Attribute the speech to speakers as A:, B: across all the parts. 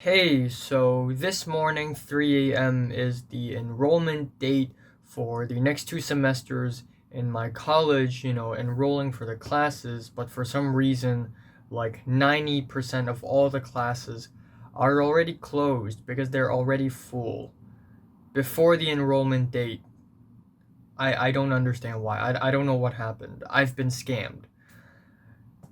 A: Hey, so this morning, 3 a.m., is the enrollment date for the next 2 semesters in my college, enrolling for the classes, but for some reason, like 90% of all the classes are already closed because they're already full before the enrollment date. I don't understand why. I don't know what happened. I've been scammed.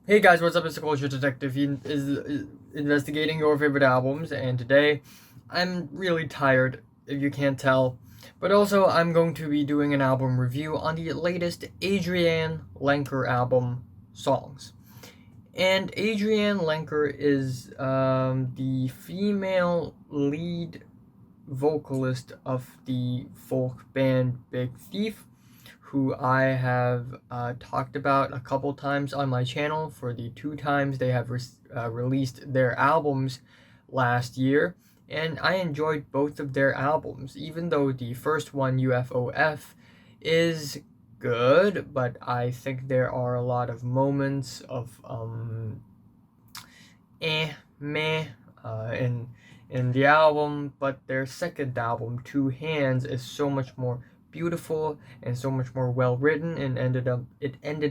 A: Hey guys, what's up? It's the Culture Detective. He is investigating your favorite albums, and today I'm really tired, if you can't tell. But also, I'm going to be doing an album review on the latest Adrianne Lenker album, Songs. And Adrianne Lenker is the female lead vocalist of the folk band Big Thief, who I have talked about a couple times on my channel for the 2 times they have released their albums last year. And I enjoyed both of their albums, even though the first one, UFOF, is good, but I think there are a lot of moments of meh in the album, but their second album, Two Hands, is so much more beautiful and so much more well written, and ended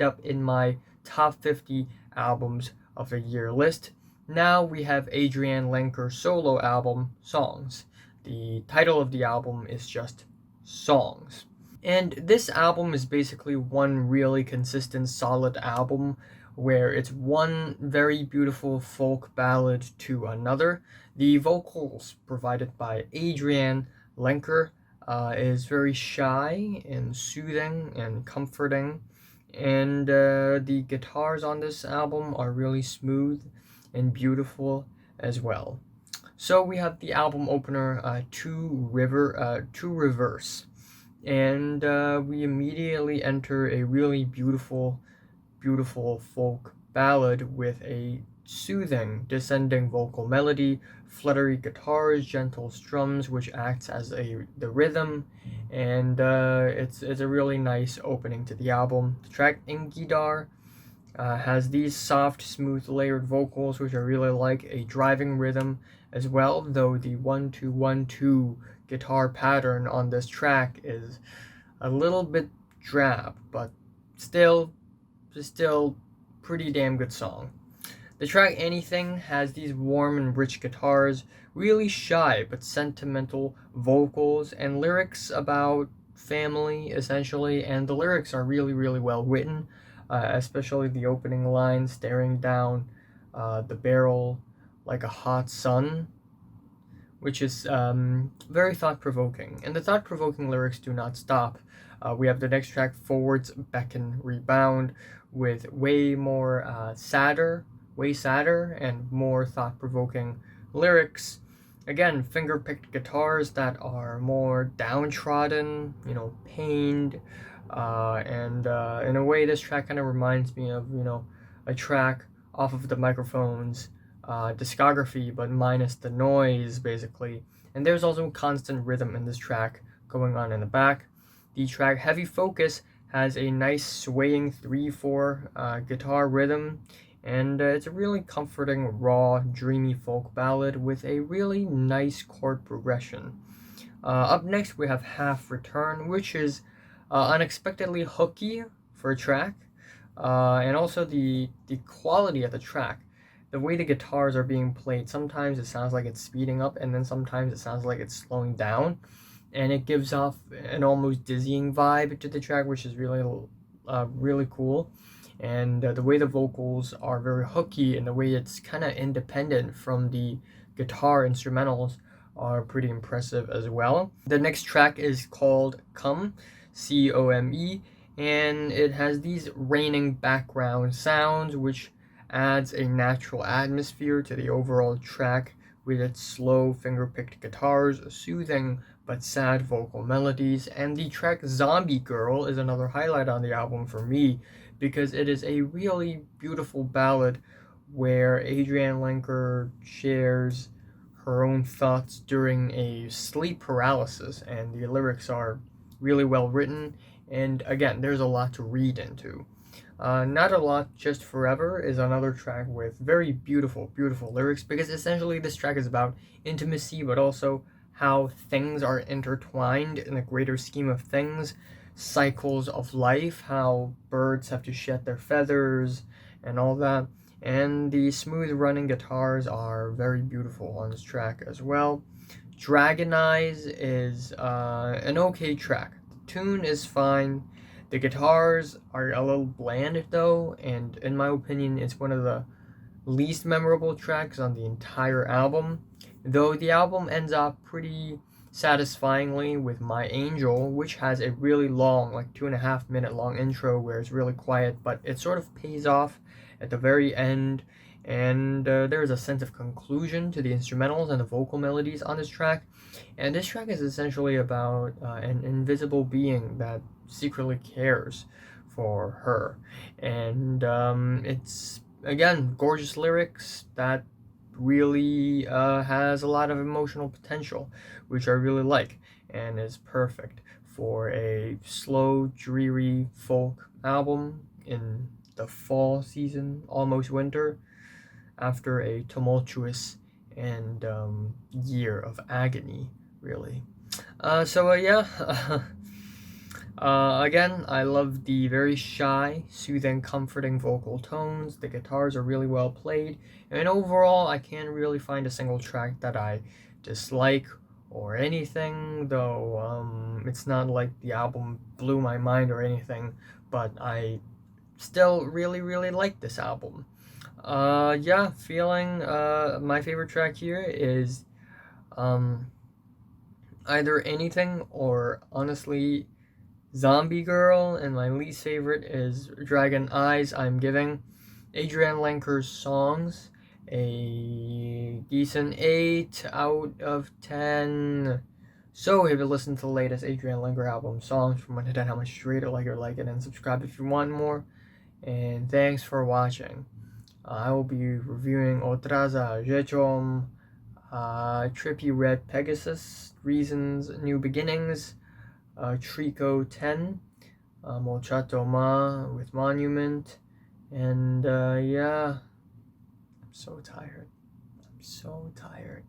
A: up in my top 50 albums of the year list. Now we have Adrianne Lenker's solo album, Songs. The title of the album is just Songs. And this album is basically one really consistent, solid album where it's one very beautiful folk ballad to another. The vocals provided by Adrianne Lenker is very shy and soothing and comforting. And the guitars on this album are really smooth and beautiful as well. So we have the album opener, To Reverse, and we immediately enter a really beautiful folk ballad with a soothing descending vocal melody, fluttery guitars, gentle strums, which acts as the rhythm, and it's a really nice opening to the album. The track Ingidar has these soft, smooth, layered vocals, which I really like, a driving rhythm as well, though the 1-2-1-2 guitar pattern on this track is a little bit drab, but still pretty damn good song. The track Anything has these warm and rich guitars, really shy but sentimental vocals, and lyrics about family, essentially, and the lyrics are really well written, especially the opening line, staring down the barrel like a hot sun, which is very thought-provoking. And the thought-provoking lyrics do not stop. We have the next track, Forwards, Beckon, Rebound, with way sadder and more thought-provoking lyrics. Again, finger-picked guitars that are more downtrodden, pained, and in a way, this track kind of reminds me of, a track off of the Microphones discography, but minus the noise, basically. And there's also constant rhythm in this track going on in the back. The track Heavy Focus has a nice swaying 3/4 guitar rhythm, and it's a really comforting, raw, dreamy folk ballad with a really nice chord progression. Up next, we have Half Return, which is unexpectedly hooky for a track, and also the quality of the track. The way the guitars are being played, sometimes it sounds like it's speeding up, and then sometimes it sounds like it's slowing down, and it gives off an almost dizzying vibe to the track, which is really cool. And the way the vocals are very hooky, and the way it's kind of independent from the guitar instrumentals are pretty impressive as well. The next track is called Come, Come, and it has these raining background sounds, which adds a natural atmosphere to the overall track with its slow finger-picked guitars, soothing but sad vocal melodies. And the track Zombie Girl is another highlight on the album for me, because it is a really beautiful ballad where Adrianne Lenker shares her own thoughts during a sleep paralysis, and the lyrics are really well written, and again, there's a lot to read into. Not a Lot, Just Forever is another track with very beautiful, beautiful lyrics, because essentially this track is about intimacy, but also how things are intertwined in the greater scheme of things, cycles of life, how birds have to shed their feathers, and all that. And the smooth running guitars are very beautiful on this track as well. Dragon Eyes is an okay track. The tune is fine. The guitars are a little bland though, and in my opinion, it's one of the least memorable tracks on the entire album. Though the album ends up pretty satisfyingly with My Angel, which has a really long, like 2.5 minute long intro where it's really quiet, but it sort of pays off at the very end. And there is a sense of conclusion to the instrumentals and the vocal melodies on this track. And this track is essentially about an invisible being that secretly cares for her. And it's, again, gorgeous lyrics that really has a lot of emotional potential, which I really like, and is perfect for a slow, dreary folk album in the fall season, almost winter, after a tumultuous and year of agony, really. Yeah. Again, I love the very shy, soothing, comforting vocal tones. The guitars are really well played, and overall, I can't really find a single track that I dislike or anything, though it's not like the album blew my mind or anything, but I still really, really like this album. Yeah, feeling, my favorite track here is um, either Anything or honestly Zombie Girl, and my least favorite is Dragon Eyes, I'm giving Adrianne Lenker's songs a decent 8 out of 10. So if you listen to the latest Adrianne Lenker album songs from 1 to 10, how much you rate it, like it, and subscribe if you want more. And thanks for watching. I will be reviewing Otras Rzeczom, Trippy Red Pegasus, Reasons, New Beginnings, Trico 10, Molchato Ma with Monument, and yeah, I'm so tired. I'm so tired.